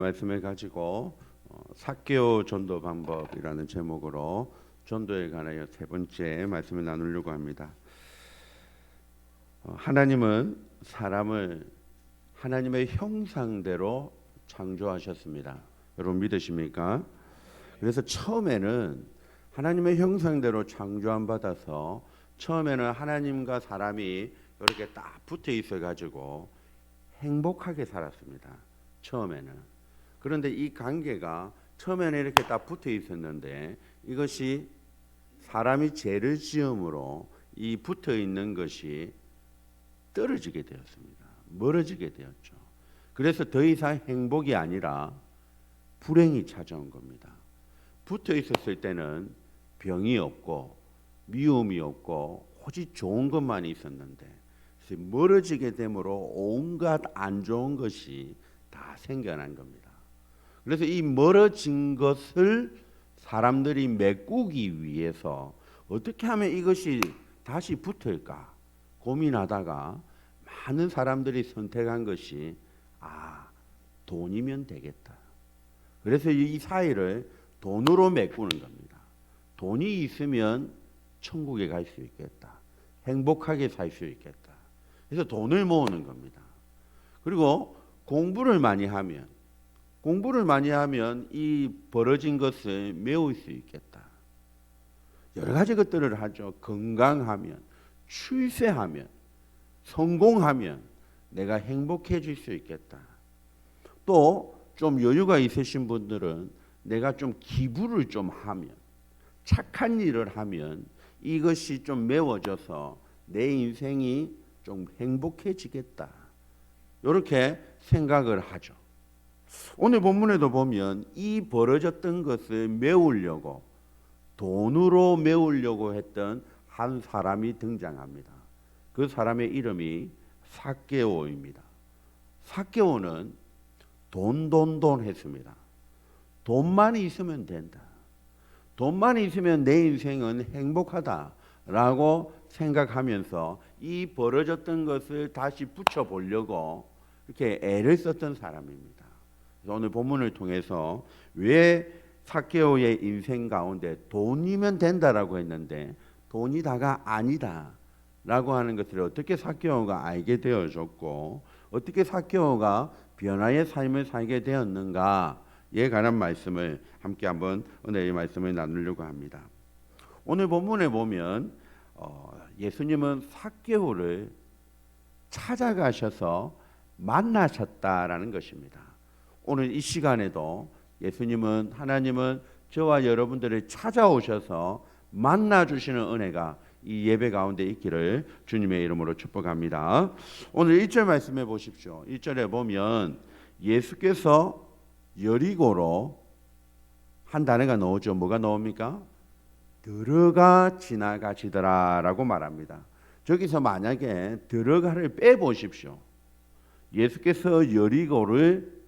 말씀을 가지고 삭개오 전도 방법이라는 제목으로 전도에 관하여 세 번째 말씀을 나누려고 합니다. 하나님은 사람을 하나님의 형상대로 창조하셨습니다. 여러분 믿으십니까? 그래서 처음에는 하나님의 형상대로 창조함 받아서 처음에는 하나님과 사람이 이렇게 딱 붙어 있어 가지고 행복하게 살았습니다. 처음에는. 그런데 이 관계가 처음에는 이렇게 딱 붙어 있었는데 이것이 사람이 죄를 지음으로 이 붙어 있는 것이 떨어지게 되었습니다. 멀어지게 되었죠. 그래서 더 이상 행복이 아니라 불행이 찾아온 겁니다. 붙어 있었을 때는 병이 없고 미움이 없고 오직 좋은 것만 있었는데 멀어지게 되므로 온갖 안 좋은 것이 다 생겨난 겁니다. 그래서 이 멀어진 것을 사람들이 메꾸기 위해서 어떻게 하면 이것이 다시 붙을까 고민하다가 많은 사람들이 선택한 것이 돈이면 되겠다. 그래서 이 사이를 돈으로 메꾸는 겁니다. 돈이 있으면 천국에 갈 수 있겠다. 행복하게 살 수 있겠다. 그래서 돈을 모으는 겁니다. 그리고 공부를 많이 하면 이 벌어진 것을 메울 수 있겠다. 여러 가지 것들을 하죠. 건강하면, 출세하면, 성공하면 내가 행복해질 수 있겠다. 또 좀 여유가 있으신 분들은 내가 좀 기부를 좀 하면, 착한 일을 하면 이것이 좀 메워져서 내 인생이 좀 행복해지겠다. 이렇게 생각을 하죠. 오늘 본문에도 보면 이 벌어졌던 것을 메우려고 돈으로 메우려고 했던 한 사람이 등장합니다. 그 사람의 이름이 삭개오입니다. 삭개오는 돈 했습니다. 돈만 있으면 된다. 돈만 있으면 내 인생은 행복하다라고 생각하면서 이 벌어졌던 것을 다시 붙여보려고 이렇게 애를 썼던 사람입니다. 오늘 본문을 통해서 왜 삭개오의 인생 가운데 돈이면 된다라고 했는데 돈이 다가 아니다라고 하는 것을 어떻게 삭개오가 알게 되어졌고 어떻게 삭개오가 변화의 삶을 살게 되었는가에 관한 말씀을 함께 한번 오늘 말씀을 나누려고 합니다. 오늘 본문에 보면 예수님은 삭개오를 찾아가셔서 만나셨다라는 것입니다. 오늘 이 시간에도 하나님은 저와 여러분들을 찾아오셔서 만나주시는 은혜가 이 예배 가운데 있기를 주님의 이름으로 축복합니다. 오늘 1절 말씀해 보십시오. 1절에 보면 예수께서 여리고로 한 단어가 나오죠. 뭐가 나옵니까? 들어가 지나가시더라라고 말합니다. 저기서 만약에 들어가를 빼보십시오. 예수께서 여리고를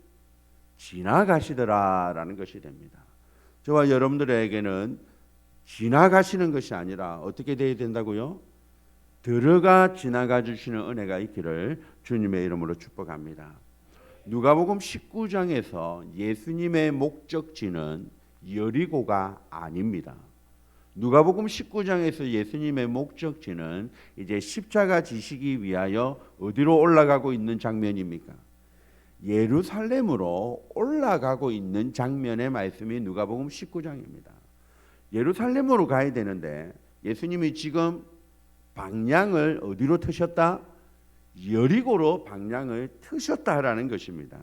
지나가시더라라는 것이 됩니다. 저와 여러분들에게는 지나가시는 것이 아니라 어떻게 되어야 된다고요? 들어가 지나가 주시는 은혜가 있기를 주님의 이름으로 축복합니다. 누가복음 19장에서 예수님의 목적지는 여리고가 아닙니다. 누가복음 19장에서 예수님의 목적지는 이제 십자가 지시기 위하여 어디로 올라가고 있는 장면입니까? 예루살렘으로 올라가고 있는 장면의 말씀이 누가복음 19장입니다. 예루살렘으로 가야 되는데 예수님이 지금 방향을 어디로 트셨다? 여리고로 방향을 트셨다라는 것입니다.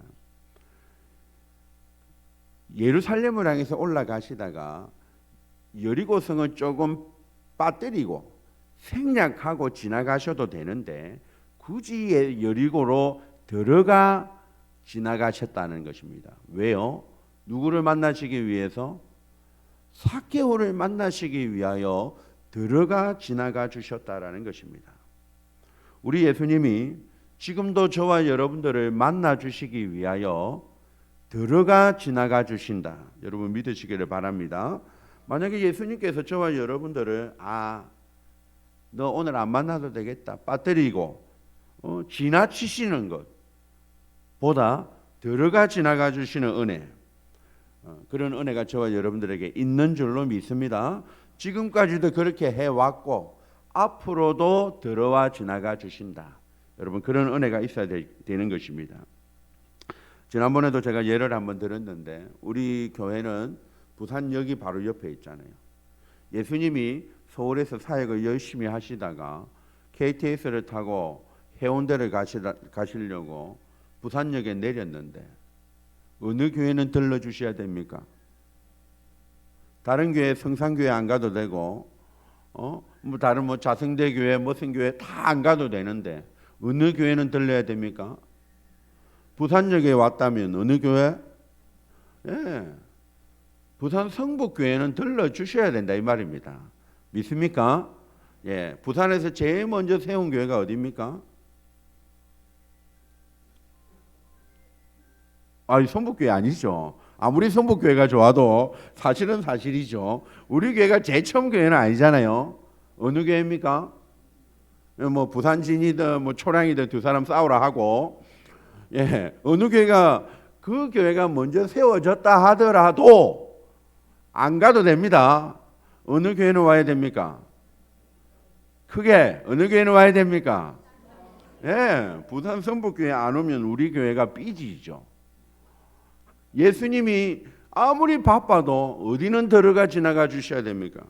예루살렘을 향해서 올라가시다가 여리고성을 조금 빠뜨리고 생략하고 지나가셔도 되는데 굳이 여리고로 들어가 지나가셨다는 것입니다. 왜요? 누구를 만나시기 위해서? 삭개오를 만나시기 위하여 들어가 지나가 주셨다라는 것입니다. 우리 예수님이 지금도 저와 여러분들을 만나 주시기 위하여 들어가 지나가 주신다. 여러분 믿으시기를 바랍니다. 만약에 예수님께서 저와 여러분들을 너 오늘 안 만나도 되겠다 빠뜨리고 지나치시는 것보다 들어가 지나가 주시는 은혜, 그런 은혜가 저와 여러분들에게 있는 줄로 믿습니다. 지금까지도 그렇게 해왔고 앞으로도 들어와 지나가 주신다. 여러분, 그런 은혜가 있어야 되는 것입니다. 지난번에도 제가 예를 한번 들었는데, 우리 교회는 부산역이 바로 옆에 있잖아요. 예수님이 서울에서 사역을 열심히 하시다가 KTX를 타고 해운대를 가시려고 부산역에 내렸는데 어느 교회는 들러주셔야 됩니까? 다른 교회, 성산교회 안 가도 되고 다른 자성대교회, 무슨 교회 다 안 가도 되는데 어느 교회는 들러야 됩니까? 부산역에 왔다면 어느 교회? 예, 부산 성북교회는 들러주셔야 된다 이 말입니다. 믿습니까? 예, 부산에서 제일 먼저 세운 교회가 어디입니까? 성북교회 아니죠. 아무리 성북교회가 좋아도 사실은 사실이죠. 우리 교회가 제일 처음 교회는 아니잖아요. 어느 교회입니까? 부산진이든 초량이든 두 사람 싸우라 하고, 예, 어느 교회가, 그 교회가 먼저 세워졌다 하더라도 안 가도 됩니다. 어느 교회는 와야 됩니까? 크게 어느 교회는 와야 됩니까? 예, 부산 성북교회 안 오면 우리 교회가 삐지죠. 예수님이 아무리 바빠도 어디는 들어가 지나가 주셔야 됩니까?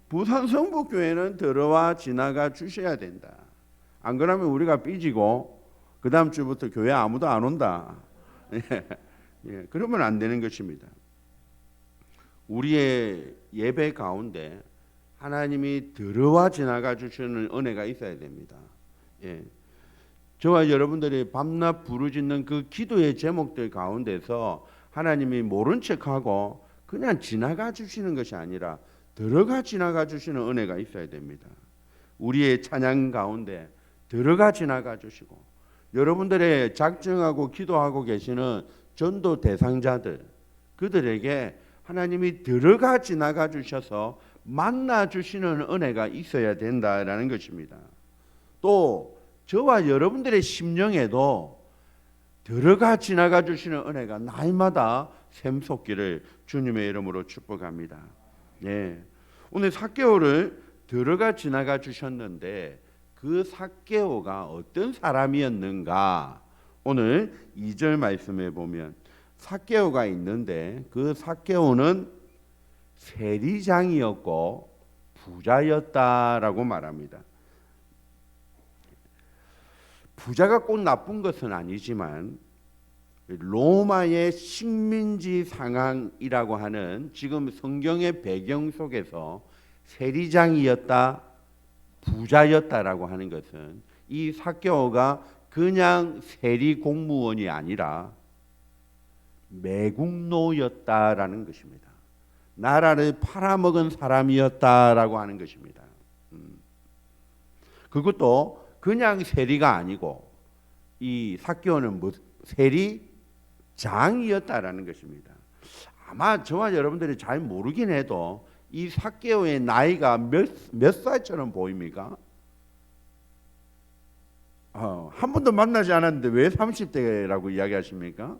부산 성북교회는 들어와 지나가 주셔야 된다. 안 그러면 우리가 삐지고 그 다음 주부터 교회 아무도 안 온다. 예, 그러면 안 되는 것입니다. 우리의 예배 가운데 하나님이 들어와 지나가 주시는 은혜가 있어야 됩니다. 예. 저와 여러분들이 밤낮 부르짖는 그 기도의 제목들 가운데서 하나님이 모른 척하고 그냥 지나가 주시는 것이 아니라 들어가 지나가 주시는 은혜가 있어야 됩니다. 우리의 찬양 가운데 들어가 지나가 주시고, 여러분들의 작정하고 기도하고 계시는 전도 대상자들, 그들에게 하나님이 들어가 지나가 주셔서 만나 주시는 은혜가 있어야 된다라는 것입니다. 또 저와 여러분들의 심령에도 들어가 지나가 주시는 은혜가 날마다 샘솟기를 주님의 이름으로 축복합니다. 예. 오늘 삭개오를 들어가 지나가 주셨는데 그 삭개오가 어떤 사람이었는가? 오늘 2절 말씀에 보면 삭개오가 있는데 그 삭개오는 세리장이었고 부자였다라고 말합니다. 부자가 꼭 나쁜 것은 아니지만 로마의 식민지 상황이라고 하는 지금 성경의 배경 속에서 세리장이었다, 부자였다라고 하는 것은 이 삭개오가 그냥 세리 공무원이 아니라 매국노였다라는 것입니다. 나라를 팔아먹은 사람이었다라고 하는 것입니다. 그것도 그냥 세리가 아니고 이 삭개오는 세리장이었다라는 것입니다. 아마 저와 여러분들이 잘 모르긴 해도 이 삭개오의 나이가 몇 살처럼 보입니까? 한 번도 만나지 않았는데 왜 30대라고 이야기하십니까?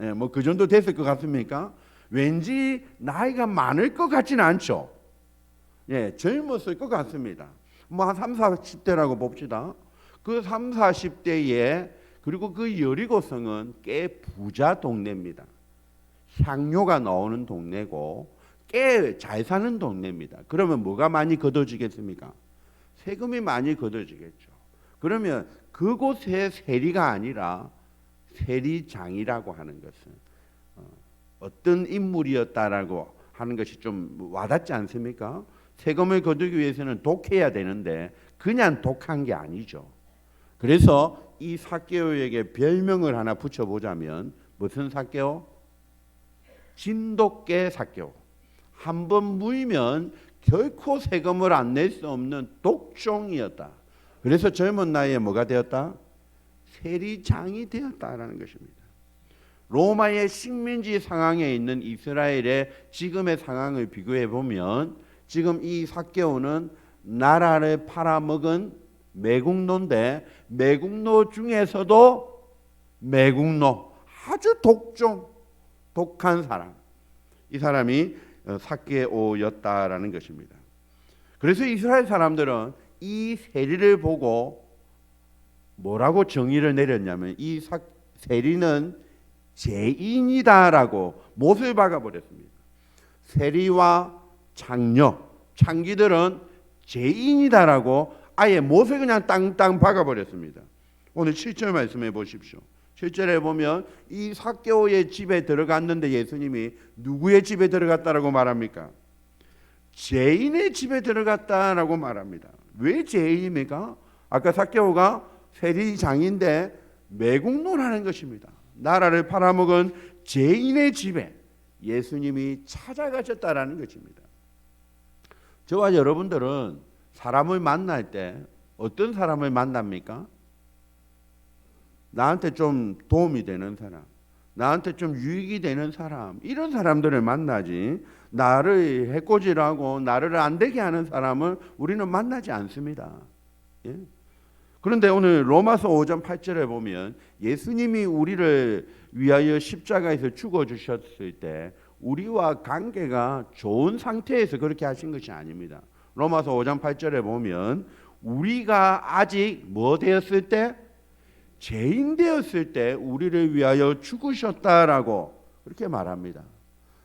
예, 그 정도 됐을 것 같습니까? 왠지 나이가 많을 것 같지는 않죠. 예, 젊었을 것 같습니다. 한 3, 40대라고 봅시다. 그 3, 40대에 그리고 그 여리고성은 꽤 부자 동네입니다. 향료가 나오는 동네고 꽤 잘 사는 동네입니다. 그러면 뭐가 많이 걷어지겠습니까? 세금이 많이 걷어지겠죠. 그러면 그곳의 세리가 아니라 세리장이라고 하는 것은 어떤 인물이었다라고 하는 것이 좀 와닿지 않습니까? 세금을 거두기 위해서는 독해야 되는데 그냥 독한 게 아니죠. 그래서 이 삭개오에게 별명을 하나 붙여보자면 무슨 삭개오? 진돗개 삭개오. 한번 무이면 결코 세금을 안 낼 수 없는 독종이었다. 그래서 젊은 나이에 뭐가 되었다? 세리장이 되었다라는 것입니다. 로마의 식민지 상황에 있는 이스라엘의 지금의 상황을 비교해 보면 지금 이 삭개오는 나라를 팔아먹은 매국노인데 매국노 중에서도 매국노, 아주 독한 사람. 이 사람이 삭개오였다라는 것입니다. 그래서 이스라엘 사람들은 이 세리를 보고 뭐라고 정의를 내렸냐면 이 세리는 죄인이다라고 못을 박아버렸습니다. 세리와 창기들은 죄인이다라고 아예 못을 그냥 땅땅 박아버렸습니다. 오늘 7절 말씀해 보십시오. 7절에 보면 이 삭개오의 집에 들어갔는데 예수님이 누구의 집에 들어갔다라고 말합니까? 죄인의 집에 들어갔다라고 말합니다. 왜 죄인입니까? 아까 삭개오가 세리장인데 매국노라는 것입니다. 나라를 팔아먹은 죄인의 집에 예수님이 찾아가셨다라는 것입니다. 저와 여러분들은 사람을 만날 때 어떤 사람을 만납니까? 나한테 좀 도움이 되는 사람, 나한테 좀 유익이 되는 사람, 이런 사람들을 만나지 나를 해코지하고 나를 안 되게 하는 사람을 우리는 만나지 않습니다. 예? 그런데 오늘 로마서 5장 8절에 보면 예수님이 우리를 위하여 십자가에서 죽어주셨을 때 우리와 관계가 좋은 상태에서 그렇게 하신 것이 아닙니다. 로마서 5장 8절에 보면 우리가 아직 뭐 되었을 때? 죄인 되었을 때 우리를 위하여 죽으셨다라고 그렇게 말합니다.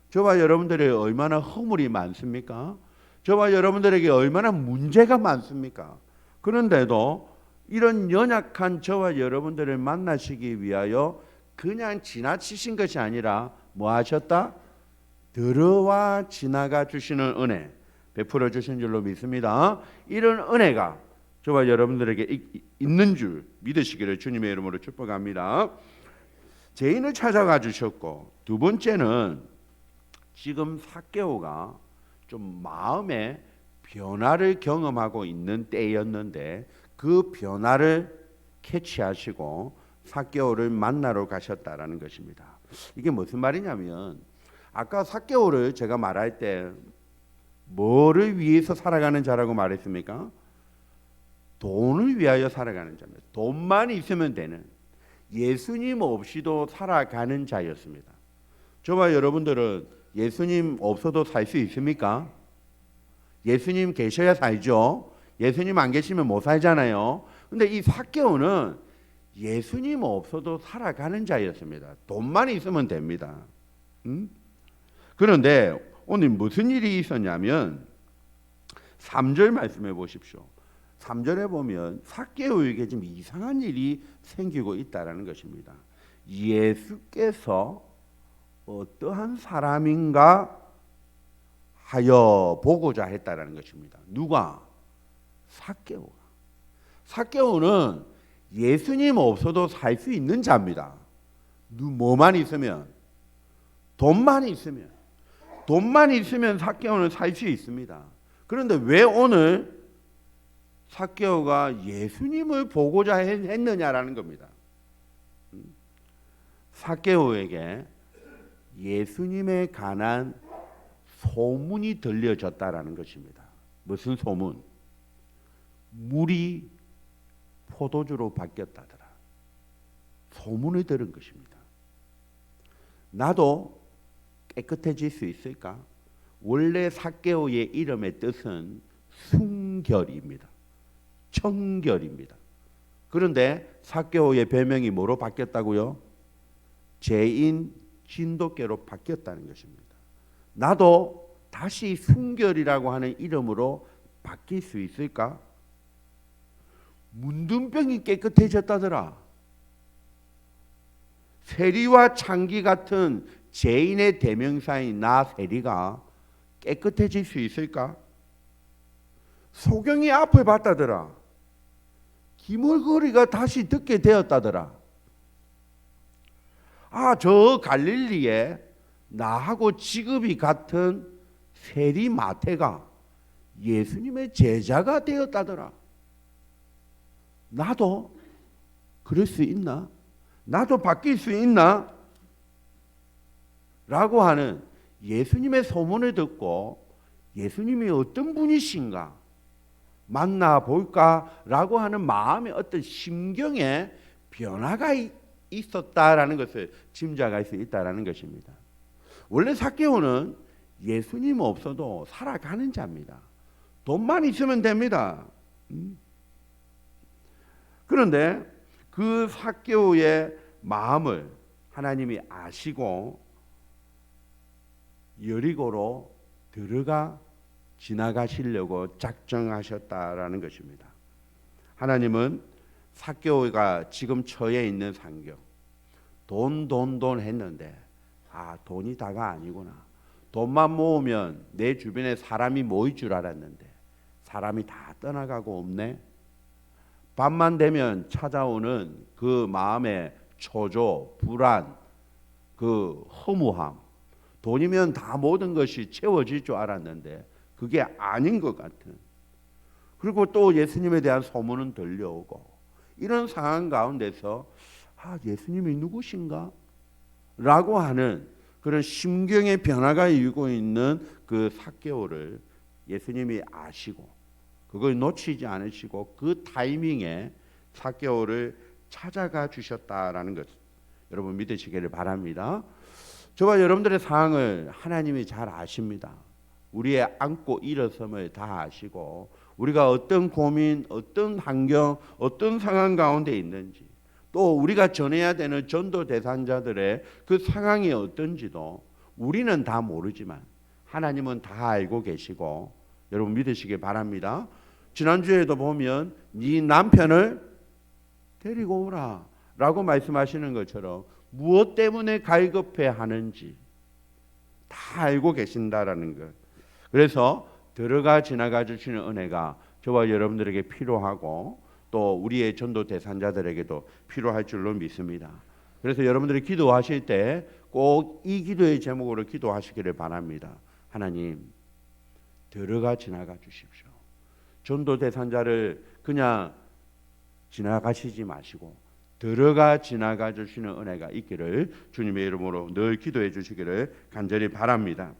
저와 여러분들에게 얼마나 허물이 많습니까? 저와 여러분들에게 얼마나 문제가 많습니까? 그런데도 이런 연약한 저와 여러분들을 만나시기 위하여 그냥 지나치신 것이 아니라 뭐 하셨다? 들어와 지나가 주시는 은혜 베풀어 주신 줄로 믿습니다. 이런 은혜가 저와 여러분들에게 있는 줄 믿으시기를 주님의 이름으로 축복합니다. 죄인을 찾아가 주셨고, 두 번째는 지금 삭개오가 좀 마음의 변화를 경험하고 있는 때였는데 그 변화를 캐치하시고 삭개오를 만나러 가셨다라는 것입니다. 이게 무슨 말이냐면 아까 삭개오를 제가 말할 때 뭐를 위해서 살아가는 자라고 말했습니까? 돈을 위하여 살아가는 자입니다. 돈만 있으면 되는, 예수님 없이도 살아가는 자였습니다. 저와 여러분들은 예수님 없어도 살 수 있습니까? 예수님 계셔야 살죠. 예수님 안 계시면 못 살잖아요. 근데 이 삭개오는 예수님 없어도 살아가는 자였습니다. 돈만 있으면 됩니다. 그런데 오늘 무슨 일이 있었냐면 3절 말씀해 보십시오. 3절에 보면 삭개오에게 좀 이상한 일이 생기고 있다라는 것입니다. 예수께서 어떠한 사람인가 하여 보고자 했다라는 것입니다. 누가? 삭개오가. 삭개오는 예수님 없어도 살 수 있는 자입니다. 뭐만 있으면? 돈만 있으면. 돈만 있으면 삭개오는 살 수 있습니다. 그런데 왜 오늘 삭개오가 예수님을 보고자 했느냐라는 겁니다. 삭개오에게 예수님에 관한 소문이 들려졌다라는 것입니다. 무슨 소문? 물이 포도주로 바뀌었다더라. 소문을 들은 것입니다. 나도 깨끗해질 수 있을까? 원래 삭개오의 이름의 뜻은 순결입니다. 청결입니다. 그런데 삭개오의 별명이 뭐로 바뀌었다고요? 죄인 진돗개로 바뀌었다는 것입니다. 나도 다시 순결이라고 하는 이름으로 바뀔 수 있을까? 문둥병이 깨끗해졌다더라. 세리와 창기 같은 죄인의 대명사인 나 세리가 깨끗해질 수 있을까? 소경이 앞을 봤다더라. 기물거리가 다시 듣게 되었다더라. 저 갈릴리에 나하고 직업이 같은 세리 마태가 예수님의 제자가 되었다더라. 나도 그럴 수 있나? 나도 바뀔 수 있나? 라고 하는 예수님의 소문을 듣고 예수님이 어떤 분이신가 만나볼까? 라고 하는 마음의 어떤 심경의 변화가 있었다라는 것을 짐작할 수 있다라는 것입니다. 원래 삭개오는 예수님 없어도 살아가는 자입니다. 돈만 있으면 됩니다. 그런데 그 삭개오의 마음을 하나님이 아시고 여리고로 들어가 지나가시려고 작정하셨다라는 것입니다. 하나님은 삭개오가 지금 처해 있는 상경, 돈 했는데 돈이 다가 아니구나. 돈만 모으면 내 주변에 사람이 모일 줄 알았는데 사람이 다 떠나가고 없네. 밤만 되면 찾아오는 그 마음의 초조, 불안, 그 허무함. 돈이면 다 모든 것이 채워질 줄 알았는데 그게 아닌 것 같은. 그리고 또 예수님에 대한 소문은 들려오고 이런 상황 가운데서 예수님이 누구신가? 라고 하는 그런 심경의 변화가 일고 있는 그 삭개오를 예수님이 아시고 그걸 놓치지 않으시고 그 타이밍에 삭개오를 찾아가 주셨다라는 것 여러분 믿으시기를 바랍니다. 저와 여러분들의 상황을 하나님이 잘 아십니다. 우리의 안고 일어섬을 다 아시고 우리가 어떤 고민, 어떤 환경, 어떤 상황 가운데 있는지 또 우리가 전해야 되는 전도 대상자들의 그 상황이 어떤지도 우리는 다 모르지만 하나님은 다 알고 계시고 여러분 믿으시기 바랍니다. 지난주에도 보면 네 남편을 데리고 오라 라고 말씀하시는 것처럼 무엇 때문에 갈급해 하는지 다 알고 계신다라는 것. 그래서 들어가 지나가 주시는 은혜가 저와 여러분들에게 필요하고 또 우리의 전도 대상자들에게도 필요할 줄로 믿습니다. 그래서 여러분들이 기도하실 때 꼭 이 기도의 제목으로 기도하시기를 바랍니다. 하나님, 들어가 지나가 주십시오. 전도 대상자를 그냥 지나가시지 마시고 들어가 지나가 주시는 은혜가 있기를 주님의 이름으로 늘 기도해 주시기를 간절히 바랍니다.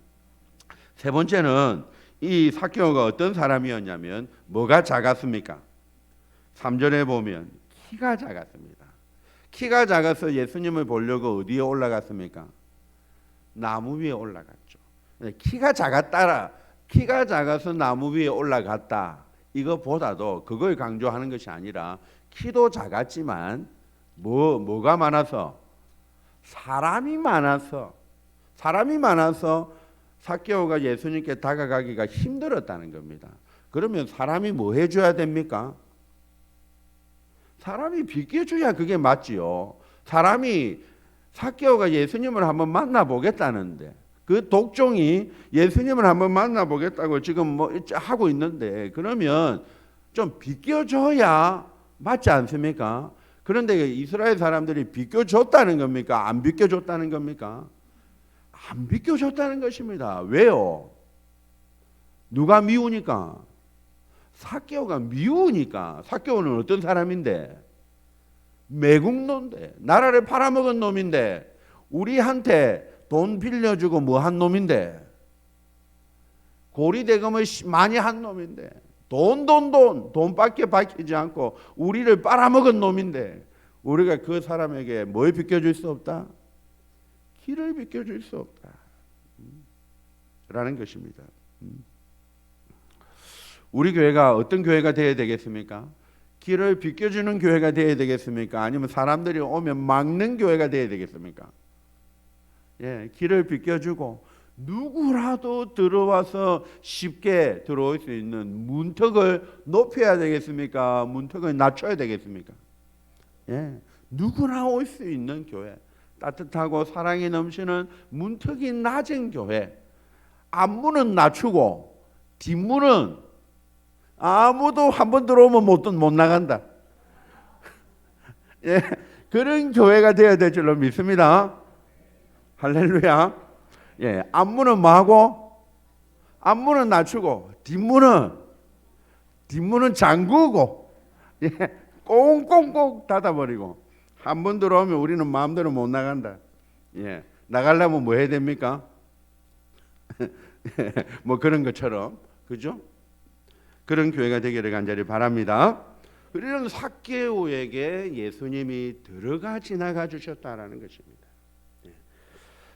세 번째는 이 삭개오가 어떤 사람이었냐면 뭐가 작았습니까? 3절에 보면 키가 작았습니다. 키가 작아서 예수님을 보려고 어디에 올라갔습니까? 나무 위에 올라갔죠. 키가 작아서 나무 위에 올라갔다. 이거보다도 그걸 강조하는 것이 아니라 키도 작았지만 뭐가 많아서? 사람이 많아서 삭개오가 예수님께 다가가기가 힘들었다는 겁니다. 그러면 사람이 뭐 해줘야 됩니까? 사람이 비켜줘야 그게 맞지요. 사람이 삭개오가 예수님을 한번 만나보겠다는데 그 독종이 예수님을 한번 만나보겠다고 지금 하고 있는데 그러면 좀 비켜줘야 맞지 않습니까? 그런데 이스라엘 사람들이 비켜줬다는 겁니까? 안 비켜줬다는 겁니까? 안 비켜줬다는 것입니다. 왜요? 누가 미우니까? 삭개오가 미우니까. 삭개오는 어떤 사람인데? 매국노인데 나라를 팔아먹은 놈인데 우리한테 돈 빌려주고 뭐 한 놈인데 고리대금을 많이 한 놈인데 돈밖에 밝히지 않고 우리를 빨아먹은 놈인데 우리가 그 사람에게 뭘 비켜줄 수 없다? 길을 비켜줄 수 없다 라는 것입니다. 우리 교회가 어떤 교회가 되어야 되겠습니까? 길을 비켜주는 교회가 되어야 되겠습니까? 아니면 사람들이 오면 막는 교회가 되어야 되겠습니까? 길을 비켜주고 누구라도 들어와서 쉽게 들어올 수 있는 문턱을 높여야 되겠습니까? 문턱을 낮춰야 되겠습니까? 누구나 올 수 있는 교회, 따뜻하고 사랑이 넘치는 문턱이 낮은 교회, 앞문은 낮추고 뒷문은 아무도 한번 들어오면 못 나간다. 그런 교회가 되어야 될 줄로 믿습니다. 할렐루야. 앞문은 뭐하고? 앞문은 낮추고 뒷문은 잠그고 꽁꽁꽁 닫아버리고 한 번 들어오면 우리는 마음대로 못 나간다. 나가려면 뭐 해야 됩니까? 뭐 그런 것처럼 그죠? 그런 교회가 되기를 간절히 바랍니다. 이런 삭개오에게 예수님이 들어가 지나가 주셨다라는 것입니다.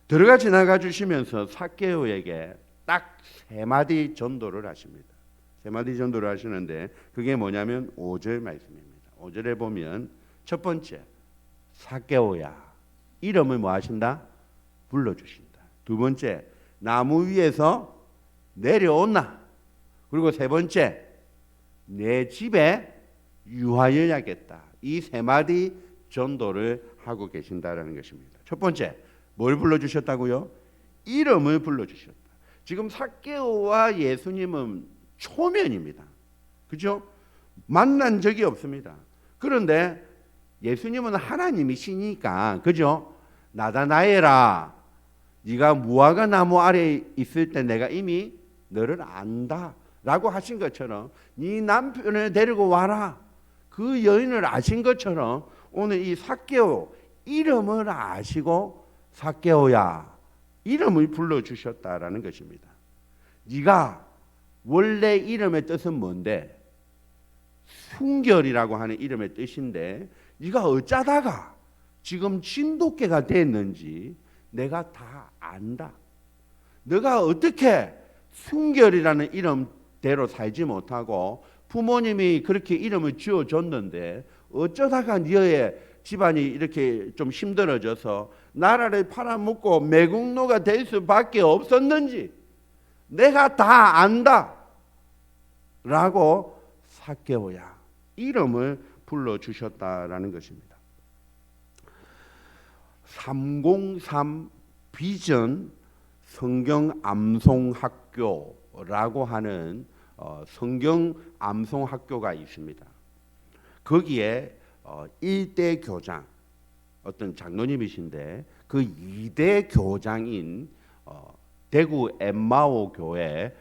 들어가 지나가 주시면서 삭개오에게 딱 세 마디 전도를 하십니다. 세 마디 전도를 하시는데 그게 뭐냐면 5절 말씀입니다. 5절에 보면 첫 번째, 삭개오야, 이름을 뭐 하신다? 불러주신다. 두 번째, 나무 위에서 내려온나. 그리고 세 번째, 내 집에 유하여야겠다. 이 세 마디 전도를 하고 계신다라는 것입니다. 첫 번째, 뭘 불러주셨다고요? 이름을 불러주셨다. 지금 삭개오와 예수님은 초면입니다. 그죠? 만난 적이 없습니다. 그런데 예수님은 하나님이시니까, 그죠? 나다나엘아, 네가 무화과 나무 아래에 있을 때 내가 이미 너를 안다 라고 하신 것처럼 네 남편을 데리고 와라, 그 여인을 아신 것처럼 오늘 이 삭개오 이름을 아시고 삭개오야 이름을 불러주셨다라는 것입니다. 네가 원래 이름의 뜻은 뭔데? 순결이라고 하는 이름의 뜻인데 네가 어쩌다가 지금 진돗개가 됐는지 내가 다 안다. 너가 어떻게 순결이라는 이름대로 살지 못하고 부모님이 그렇게 이름을 지어줬는데 어쩌다가 너의 집안이 이렇게 좀 힘들어져서 나라를 팔아먹고 매국노가 될 수밖에 없었는지 내가 다 안다 라고 삭개오야 이름을 불러주셨다라는 것입니다. 303 비전 성경 암송학교라고 하는 성경 암송학교가 있습니다. 거기에 1대 교장, 어떤 장로님이신데 그 2대 교장인 대구 엠마오 교회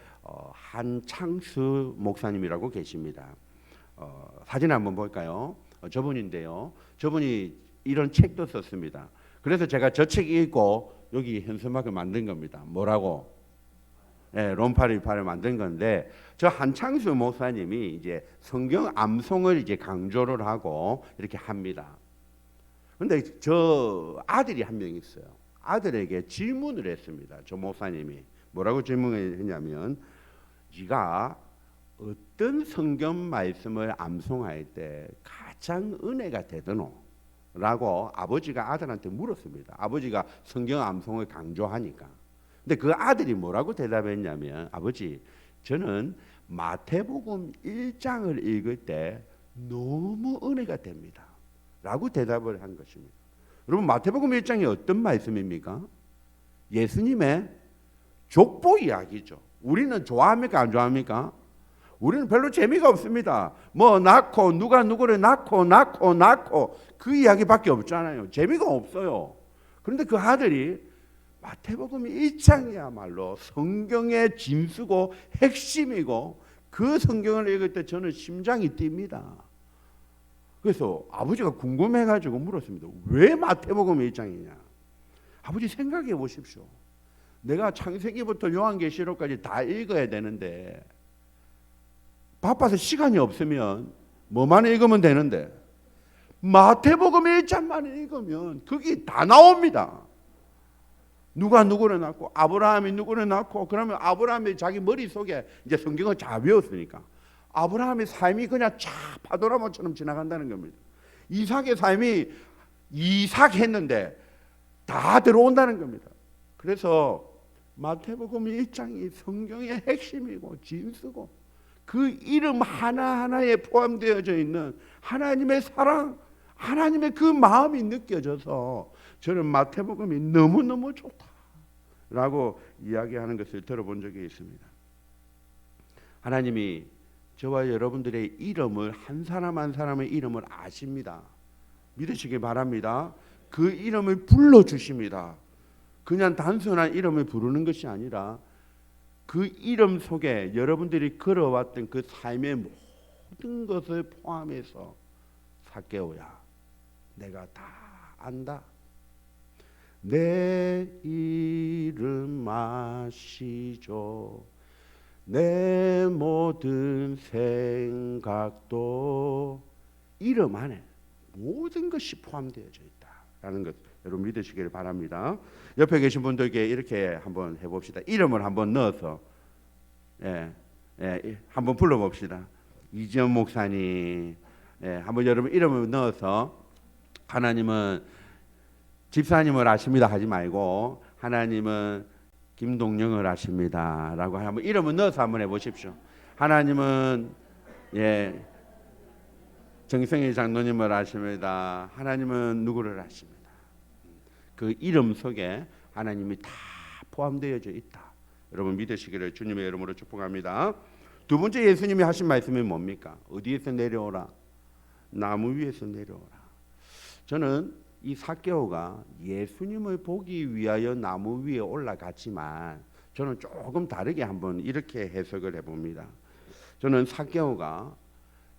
한창수 목사님이라고 계십니다. 사진 한번 볼까요? 저분인데요. 저분이 이런 책도 썼습니다. 그래서 제가 저 책 읽고 여기 현수막을 만든 겁니다. 뭐라고? 네, 롬파리파를 만든 건데 저 한창수 목사님이 이제 성경 암송을 이제 강조를 하고 이렇게 합니다. 그런데 저 아들이 한 명 있어요. 아들에게 질문을 했습니다. 저 목사님이 뭐라고 질문을 했냐면 네가 어떤 성경 말씀을 암송할 때 가장 은혜가 되더노? 라고 아버지가 아들한테 물었습니다. 아버지가 성경 암송을 강조하니까. 근데 그 아들이 뭐라고 대답했냐면 아버지, 저는 마태복음 1장을 읽을 때 너무 은혜가 됩니다. 라고 대답을 한 것입니다. 여러분, 마태복음 1장이 어떤 말씀입니까? 예수님의 족보 이야기죠. 우리는 좋아합니까? 안 좋아합니까? 우리는 별로 재미가 없습니다. 뭐 낳고 누가 누구를 낳고 그 이야기밖에 없잖아요. 재미가 없어요. 그런데 그 아들이 마태복음 1장이야말로 성경의 진수고 핵심이고 그 성경을 읽을 때 저는 심장이 뜁니다. 그래서 아버지가 궁금해가지고 물었습니다. 왜 마태복음 1장이냐? 아버지 생각해 보십시오. 내가 창세기부터 요한계시록까지 다 읽어야 되는데 바빠서 시간이 없으면 뭐만 읽으면 되는데 마태복음 1장만 읽으면 그게 다 나옵니다. 누가 누구를 낳고 아브라함이 누구를 낳고 그러면 아브라함이 자기 머릿속에 이제 성경을 잘 외웠으니까 아브라함의 삶이 그냥 쫙 파도라마처럼 지나간다는 겁니다. 이삭의 삶이 이삭했는데 다 들어온다는 겁니다. 그래서 마태복음 1장이 성경의 핵심이고 진수고 그 이름 하나하나에 포함되어져 있는 하나님의 사랑, 하나님의 그 마음이 느껴져서 저는 마태복음이 너무너무 좋다라고 이야기하는 것을 들어본 적이 있습니다. 하나님이 저와 여러분들의 이름을 한 사람 한 사람의 이름을 아십니다. 믿으시기 바랍니다. 그 이름을 불러주십니다. 그냥 단순한 이름을 부르는 것이 아니라 그 이름 속에 여러분들이 걸어왔던 그 삶의 모든 것을 포함해서 삭개오야, 내가 다 안다. 내 이름 아시죠? 내 모든 생각도 이름 안에 모든 것이 포함되어져 있다라는 것 여러분 믿으시기를 바랍니다. 옆에 계신 분들께 이렇게 한번 해봅시다. 이름을 한번 넣어서 한번 불러봅시다. 이지연 목사님, 한번 여러분 이름을 넣어서 하나님은 집사님을 아십니다 하지 말고 하나님은 김동영을 아십니다라고 한번 이름을 넣어서 한번 해보십시오. 하나님은 정성희 장로님을 아십니다. 하나님은 누구를 아십니다. 그 이름 속에 하나님이 다 포함되어져 있다. 여러분 믿으시기를 주님의 이름으로 축복합니다. 두 번째 예수님이 하신 말씀이 뭡니까? 어디에서 내려오라? 나무 위에서 내려오라. 저는 이 삭개오가 예수님을 보기 위하여 나무 위에 올라갔지만 저는 조금 다르게 한번 이렇게 해석을 해봅니다. 저는 삭개오가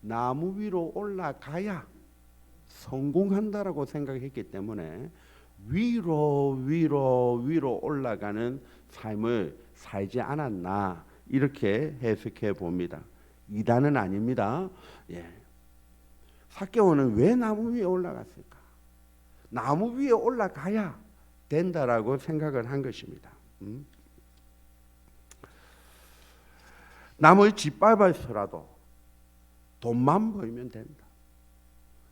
나무 위로 올라가야 성공한다라고 생각했기 때문에 위로 올라가는 삶을 살지 않았나 이렇게 해석해 봅니다. 이단은 아닙니다. 삭개오는 왜 나무 위에 올라갔을까? 나무 위에 올라가야 된다라고 생각을 한 것입니다. 남을 짓밟아서라도 돈만 벌면 된다.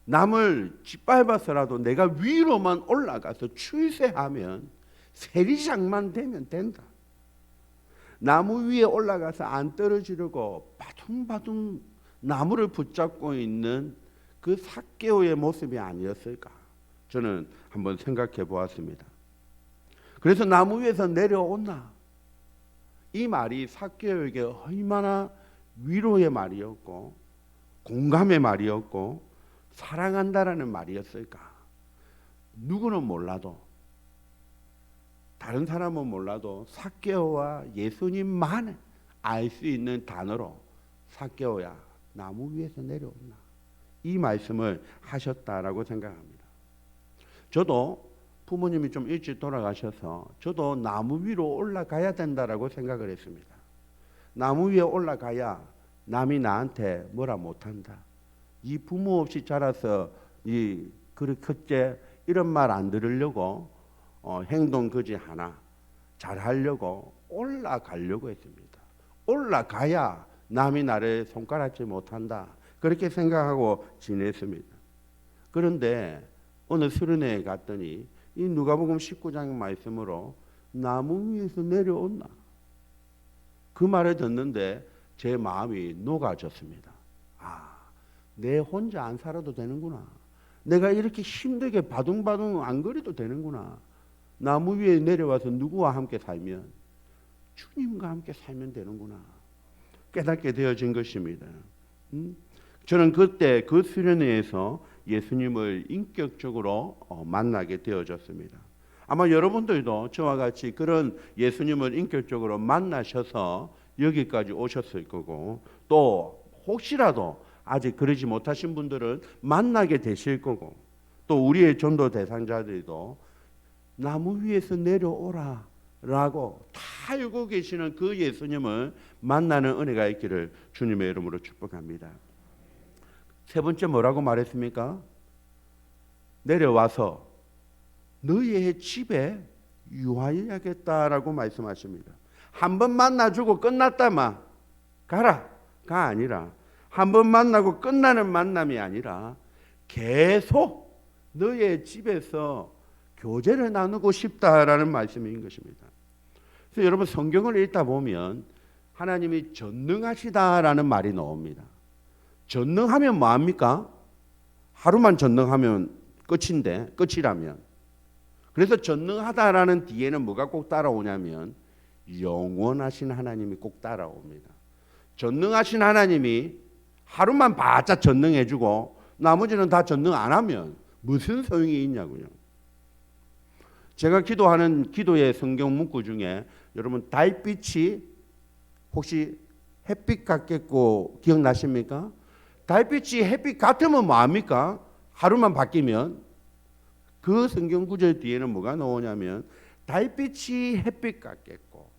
남을 짓밟아서라도 내가 위로만 올라가서 출세하면 세리장만 되면 된다. 나무 위에 올라가서 안 떨어지려고 바둥바둥 나무를 붙잡고 있는 그 삭개오의 모습이 아니었을까? 저는 한번 생각해 보았습니다. 그래서 나무 위에서 내려오나 이 말이 삭개오에게 얼마나 위로의 말이었고 공감의 말이었고 사랑한다라는 말이었을까? 누구는 몰라도 다른 사람은 몰라도 삭개오와 예수님만 알 수 있는 단어로 삭개오야 나무 위에서 내려온나 이 말씀을 하셨다라고 생각합니다. 저도 부모님이 좀 일찍 돌아가셔서 저도 나무 위로 올라가야 된다라고 생각을 했습니다. 나무 위에 올라가야 남이 나한테 뭐라 못한다. 이 부모 없이 자라서 그렇게 컸제 이런 말 안 들으려고 행동 거지 하나 잘하려고 올라가려고 했습니다. 올라가야 남이 나를 손가락질 못한다. 그렇게 생각하고 지냈습니다. 그런데 어느 수련회에 갔더니 이 누가복음 19장 말씀으로 나무 위에서 내려온나 그 말을 듣는데 제 마음이 녹아졌습니다. 내 혼자 안 살아도 되는구나. 내가 이렇게 힘들게 바둥바둥 안 거려도 되는구나. 나무 위에 내려와서 누구와 함께 살면 주님과 함께 살면 되는구나. 깨닫게 되어진 것입니다. 저는 그때 그 수련회에서 예수님을 인격적으로 만나게 되어졌습니다. 아마 여러분들도 저와 같이 그런 예수님을 인격적으로 만나셔서 여기까지 오셨을 거고 또 혹시라도 아직 그러지 못하신 분들은 만나게 되실 거고 또 우리의 전도 대상자들도 나무 위에서 내려오라 라고 다 알고 계시는 그 예수님을 만나는 은혜가 있기를 주님의 이름으로 축복합니다. 세 번째 뭐라고 말했습니까? 내려와서 너희의 집에 유하여야겠다라고 말씀하십니다. 한 번 만나주고 끝났다마 가라가 아니라 한 번 만나고 끝나는 만남이 아니라 계속 너의 집에서 교제를 나누고 싶다라는 말씀인 것입니다. 그래서 여러분 성경을 읽다 보면 하나님이 전능하시다라는 말이 나옵니다. 전능하면 뭐합니까? 하루만 전능하면 끝이라면. 그래서 전능하다라는 뒤에는 뭐가 꼭 따라오냐면 영원하신 하나님이 꼭 따라옵니다. 전능하신 하나님이 하루만 바짝 전능해주고 나머지는 다 전능 안 하면 무슨 소용이 있냐고요. 제가 기도하는 기도의 성경 문구 중에 여러분 달빛이 혹시 햇빛 같겠고 기억나십니까? 달빛이 햇빛 같으면 뭐합니까? 하루만 바뀌면 그 성경 구절 뒤에는 뭐가 나오냐면 달빛이 햇빛 같겠고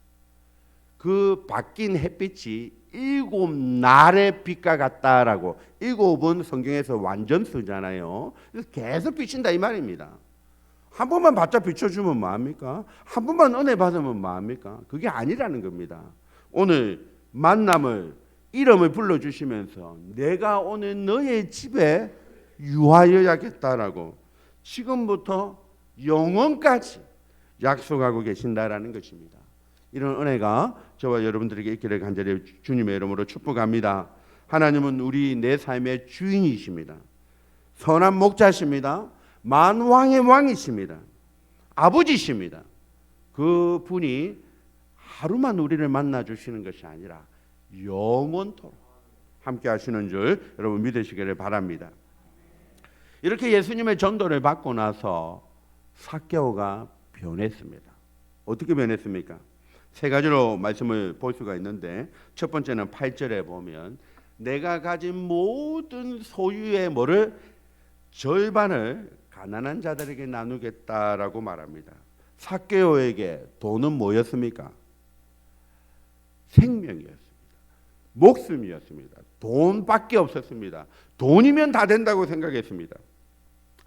그 바뀐 햇빛이 일곱 날의 빛과 같다라고. 일곱은 성경에서 완전수잖아요. 그래서 계속 비친다 이 말입니다. 한 번만 바짝 비춰주면 뭐합니까? 한 번만 은혜 받으면 뭐합니까? 그게 아니라는 겁니다. 오늘 만남을 이름을 불러주시면서 내가 오늘 너의 집에 유하여야겠다라고 지금부터 영원까지 약속하고 계신다라는 것입니다. 이런 은혜가 저와 여러분들에게 있기를 간절히 주님의 이름으로 축복합니다. 하나님은 우리 내 삶의 주인이십니다. 선한 목자십니다. 만왕의 왕이십니다. 아버지십니다. 그 분이 하루만 우리를 만나 주시는 것이 아니라 영원토록 함께 하시는 줄 여러분 믿으시기를 바랍니다. 이렇게 예수님의 전도를 받고 나서 삭개오가 변했습니다. 어떻게 변했습니까? 세 가지로 말씀을 볼 수가 있는데 첫 번째는 8절에 보면 내가 가진 모든 소유의 뭐를 절반을 가난한 자들에게 나누겠다라고 말합니다. 삭개오에게 돈은 뭐였습니까? 생명이었습니다. 목숨이었습니다. 돈밖에 없었습니다. 돈이면 다 된다고 생각했습니다.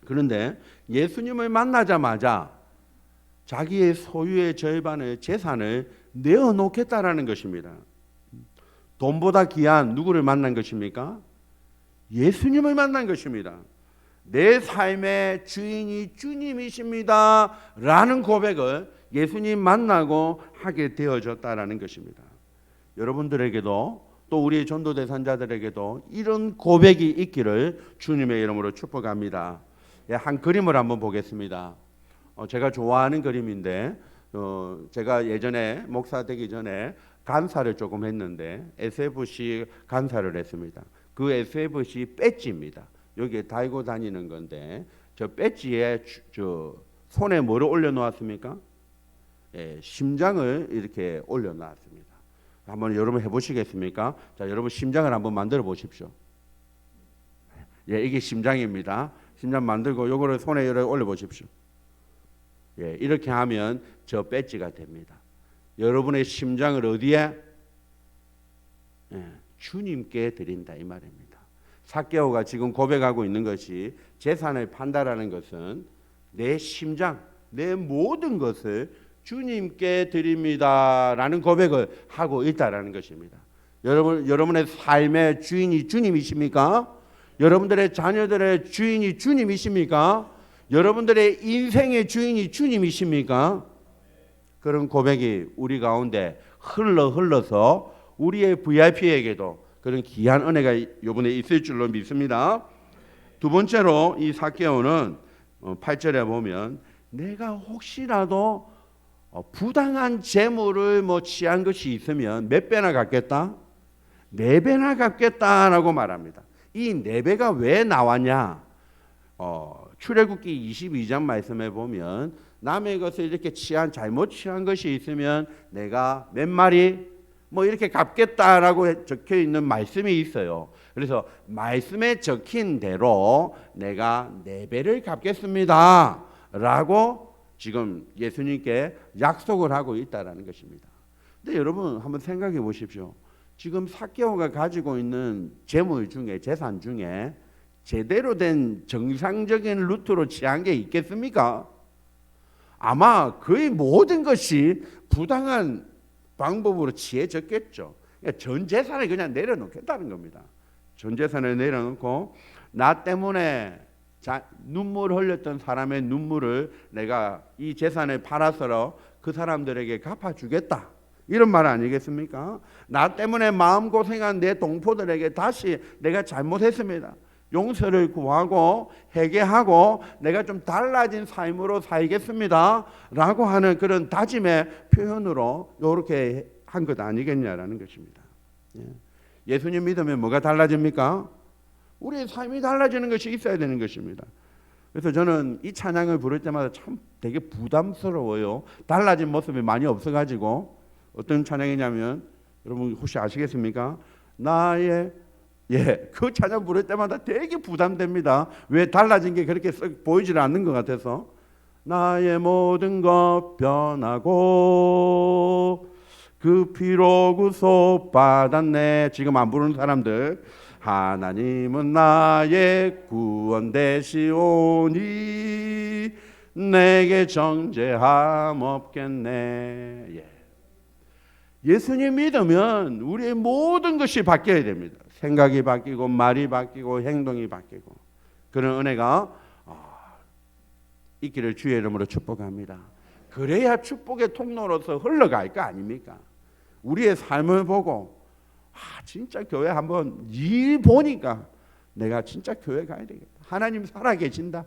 그런데 예수님을 만나자마자 자기의 소유의 절반의 재산을 내어놓겠다라는 것입니다. 돈보다 귀한 누구를 만난 것입니까? 예수님을 만난 것입니다. 내 삶의 주인이 주님이십니다 라는 고백을 예수님 만나고 하게 되어졌다라는 것입니다. 여러분들에게도 또 우리 전도 대상자들에게도 이런 고백이 있기를 주님의 이름으로 축복합니다. 한 그림을 한번 보겠습니다. 제가 좋아하는 그림인데 제가 예전에 목사 되기 전에 간사를 조금 했는데 SFC 간사를 했습니다. 그 SFC 배지입니다. 여기에 달고 다니는 건데 저 배지에 저 손에 뭐를 올려놓았습니까? 심장을 이렇게 올려놨습니다. 한번 여러분 해보시겠습니까? 자, 여러분 심장을 한번 만들어 보십시오. 이게 심장입니다. 심장 만들고 요거를 손에 올려 보십시오. 이렇게 하면 저 배지가 됩니다. 여러분의 심장을 어디에? 주님께 드린다 이 말입니다. 삭개오가 지금 고백하고 있는 것이 재산을 판다라는 것은 내 심장, 내 모든 것을 주님께 드립니다라는 고백을 하고 있다라는 것입니다. 여러분의 삶의 주인이 주님이십니까? 여러분들의 자녀들의 주인이 주님이십니까? 여러분들의 인생의 주인이 주님이십니까? 그런 고백이 우리 가운데 흘러서 우리의 VIP에게도 그런 귀한 은혜가 이번에 있을 줄로 믿습니다. 두 번째로 이 삭개오는 8절에 보면 내가 혹시라도 부당한 재물을 취한 것이 있으면 몇 배나 갚겠다? 4배나 갚겠다라고 말합니다. 이 4배가 왜 나왔냐? 출애굽기 22장 말씀에 보면 남의 것을 이렇게 잘못 취한 것이 있으면 내가 몇 마리 이렇게 갚겠다라고 적혀 있는 말씀이 있어요. 그래서 말씀에 적힌 대로 내가 4배를 갚겠습니다 라고 지금 예수님께 약속을 하고 있다라는 것입니다. 근데 여러분 한번 생각해 보십시오. 지금 삭개오가 가지고 있는 재물 중에 재산 중에 제대로 된 정상적인 루트로 취한 게 있겠습니까? 아마 거의 모든 것이 부당한 방법으로 취해졌겠죠. 그러니까 전 재산을 그냥 내려놓겠다는 겁니다. 전 재산을 내려놓고 나 때문에 눈물 흘렸던 사람의 눈물을 내가 이 재산을 팔아서 그 사람들에게 갚아주겠다. 이런 말 아니겠습니까? 나 때문에 마음고생한 내 동포들에게 다시 내가 잘못했습니다. 용서를 구하고 회개하고 내가 좀 달라진 삶으로 살겠습니다 라고 하는 그런 다짐의 표현으로 이렇게 한 것 아니겠냐라는 것입니다. 예수님 믿으면 뭐가 달라집니까? 우리의 삶이 달라지는 것이 있어야 되는 것입니다. 그래서 저는 이 찬양을 부를 때마다 참 되게 부담스러워요. 달라진 모습이 많이 없어가지고. 어떤 찬양이냐면 여러분 혹시 아시겠습니까? 그 찬양 부를 때마다 되게 부담됩니다. 왜 달라진 게 그렇게 썩 보이질 않는 것 같아서. 나의 모든 것 변하고 그 피로 구속 받았네. 지금 안 부르는 사람들, 하나님은 나의 구원 되시오니 내게 정죄함 없겠네. 예. 예수님 믿으면 우리의 모든 것이 바뀌어야 됩니다. 생각이 바뀌고 말이 바뀌고 행동이 바뀌고 그런 은혜가 있기를 주의 이름으로 축복합니다. 그래야 축복의 통로로서 흘러갈 거 아닙니까? 우리의 삶을 보고 진짜 교회 한번 이 보니까 내가 진짜 교회 가야 되겠다. 하나님 살아 계신다.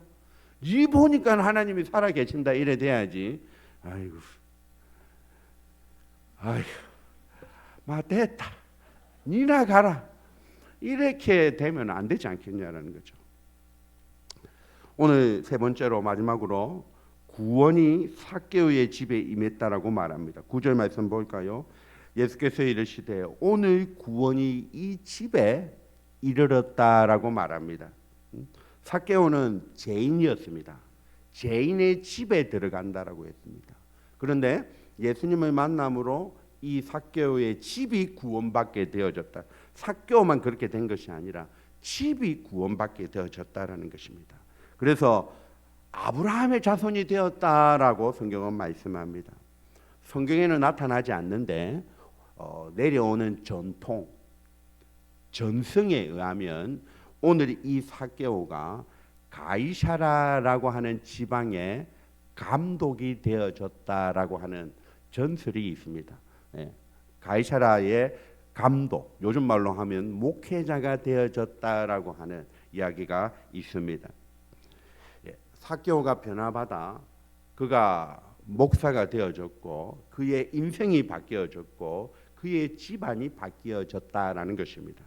이 보니까 하나님이 살아 계신다. 이래 돼야지. 아이고, 됐다. 니나 가라. 이렇게 되면 안 되지 않겠냐라는 거죠. 오늘 세 번째로 마지막으로 구원이 삭개오의 집에 임했다라고 말합니다. 9절 말씀 볼까요? 예수께서 이르시되 오늘 구원이 이 집에 이르렀다라고 말합니다. 삭개오는 죄인이었습니다. 죄인의 집에 들어간다라고 했습니다. 그런데 예수님을 만남으로 이 삭개오의 집이 구원받게 되어졌다. 삭개오만 그렇게 된 것이 아니라 집이 구원받게 되어졌다라는 것입니다. 그래서 아브라함의 자손이 되었다라고 성경은 말씀합니다. 성경에는 나타나지 않는데 내려오는 전통, 전승에 의하면 오늘 이 삭개오가 가이사라라고 하는 지방의 감독이 되어졌다라고 하는 전설이 있습니다. 가이사라의 감독, 요즘 말로 하면 목회자가 되어졌다라고 하는 이야기가 있습니다. 삭개오가 변화받아 그가 목사가 되어졌고 그의 인생이 바뀌어졌고 그의 집안이 바뀌어졌다라는 것입니다.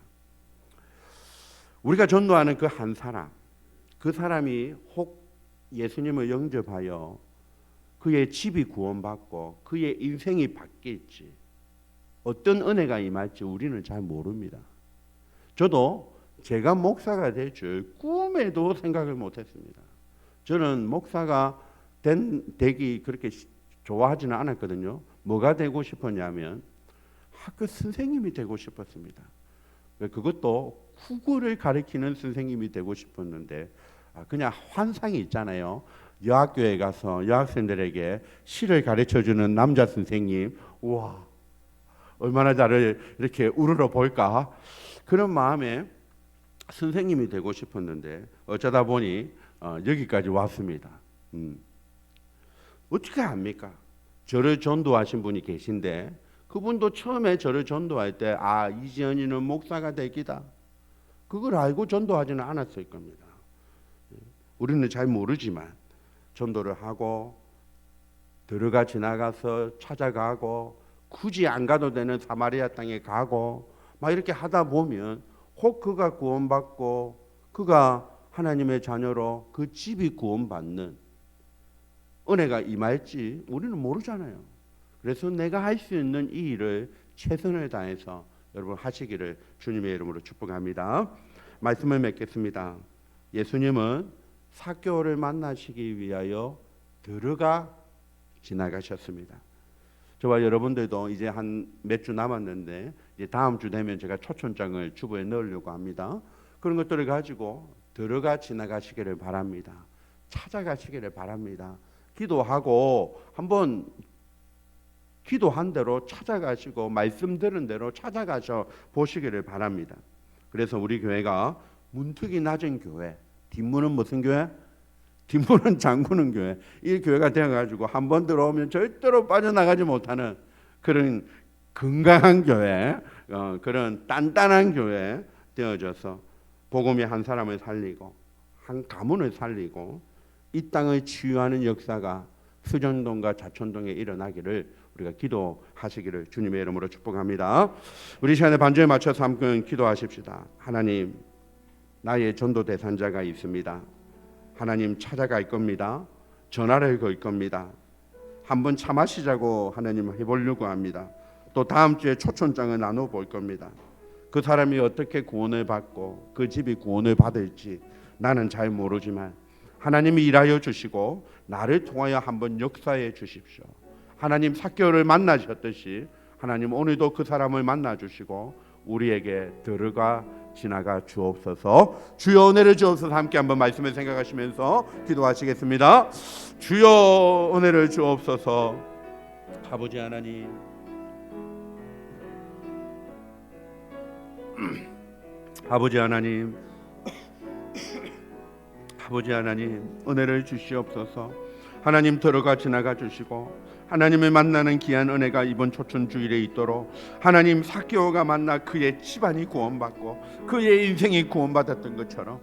우리가 전도하는 그 한 사람, 그 사람이 혹 예수님을 영접하여 그의 집이 구원받고 그의 인생이 바뀔지 어떤 은혜가 임할지 우리는 잘 모릅니다. 저도 제가 목사가 될 줄 꿈에도 생각을 못했습니다. 저는 목사가 되기 그렇게 좋아하지는 않았거든요. 뭐가 되고 싶었냐면 학교 선생님이 되고 싶었습니다. 그것도 국어를 가르치는 선생님이 되고 싶었는데 그냥 환상이 있잖아요. 여학교에 가서 여학생들에게 시를 가르쳐주는 남자 선생님, 우와 얼마나 나를 이렇게 우러러 볼까 그런 마음에 선생님이 되고 싶었는데 어쩌다 보니 여기까지 왔습니다. 어떻게 합니까? 저를 전도하신 분이 계신데 그분도 처음에 저를 전도할 때 이지연이는 목사가 되기다 그걸 알고 전도하지는 않았을 겁니다. 우리는 잘 모르지만 전도를 하고 들어가 지나가서 찾아가고 굳이 안 가도 되는 사마리아 땅에 가고 막 이렇게 하다 보면 혹 그가 구원받고 그가 하나님의 자녀로 그 집이 구원받는 은혜가 임할지 우리는 모르잖아요. 그래서 내가 할 수 있는 이 일을 최선을 다해서 여러분 하시기를 주님의 이름으로 축복합니다. 말씀을 맺겠습니다. 예수님은 삭개오를 만나시기 위하여 들어가 지나가셨습니다. 저와 여러분들도 이제 한 몇 주 남았는데 이제 다음 주 되면 제가 초청장을 주보에 넣으려고 합니다. 그런 것들을 가지고 들어가 지나가시기를 바랍니다. 찾아가시기를 바랍니다. 기도하고 한번 기도한 대로 찾아가시고 말씀 들은 대로 찾아가셔 보시기를 바랍니다. 그래서 우리 교회가 문턱이 낮은 교회, 뒷문은 무슨 교회? 뒷문은 잠그는 교회. 이 교회가 되어가지고 한 번 들어오면 절대로 빠져나가지 못하는 그런 건강한 교회, 그런 단단한 교회 되어져서 복음이 한 사람을 살리고 한 가문을 살리고 이 땅을 치유하는 역사가 수정동과 자촌동에 일어나기를 우리가 기도하시기를 주님의 이름으로 축복합니다. 우리 시간에 반주에 맞춰서 함께 기도하십시다. 하나님, 나의 전도 대상자가 있습니다. 하나님 찾아갈 겁니다. 전화를 걸 겁니다. 한번 참아시자고 하나님 해보려고 합니다. 또 다음 주에 초청장을 나눠볼 겁니다. 그 사람이 어떻게 구원을 받고 그 집이 구원을 받을지 나는 잘 모르지만 하나님이 일하여 주시고 나를 통하여 한번 역사해 주십시오. 하나님 삭개오를 만나셨듯이 하나님 오늘도 그 사람을 만나 주시고 우리에게 들어가 지나가 주옵소서. 주여 은혜를 주옵소서. 함께 한번 말씀을 생각하시면서 기도하시겠습니다. 주여 은혜를 주옵소서. 아버지 하나님, 아버지 하나님, 아버지 하나님 은혜를 주시옵소서. 하나님 들어가 지나가 주시고 하나님을 만나는 귀한 은혜가 이번 초춘 주일에 있도록 하나님 삭개오가 만나 그의 집안이 구원받고 그의 인생이 구원받았던 것처럼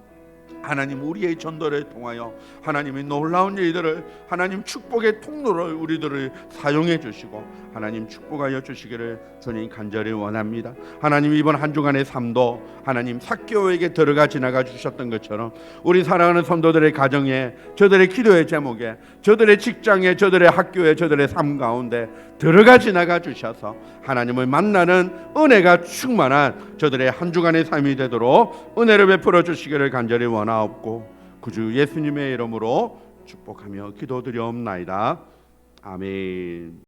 하나님 우리의 전도를 통하여 하나님의 놀라운 일들을 하나님 축복의 통로를 우리들을 사용해 주시고 하나님 축복하여 주시기를 주님 간절히 원합니다. 하나님 이번 한 주간의 삶도 하나님 삭개오에게 들어가 지나가 주셨던 것처럼 우리 사랑하는 성도들의 가정에, 저들의 기도의 제목에, 저들의 직장에, 저들의 학교에, 저들의 삶 가운데 들어가 지나가 주셔서 하나님을 만나는 은혜가 충만한 저들의 한 주간의 삶이 되도록 은혜를 베풀어 주시기를 간절히 원하옵고 구주 예수님의 이름으로 축복하며 기도드리옵나이다. 아멘.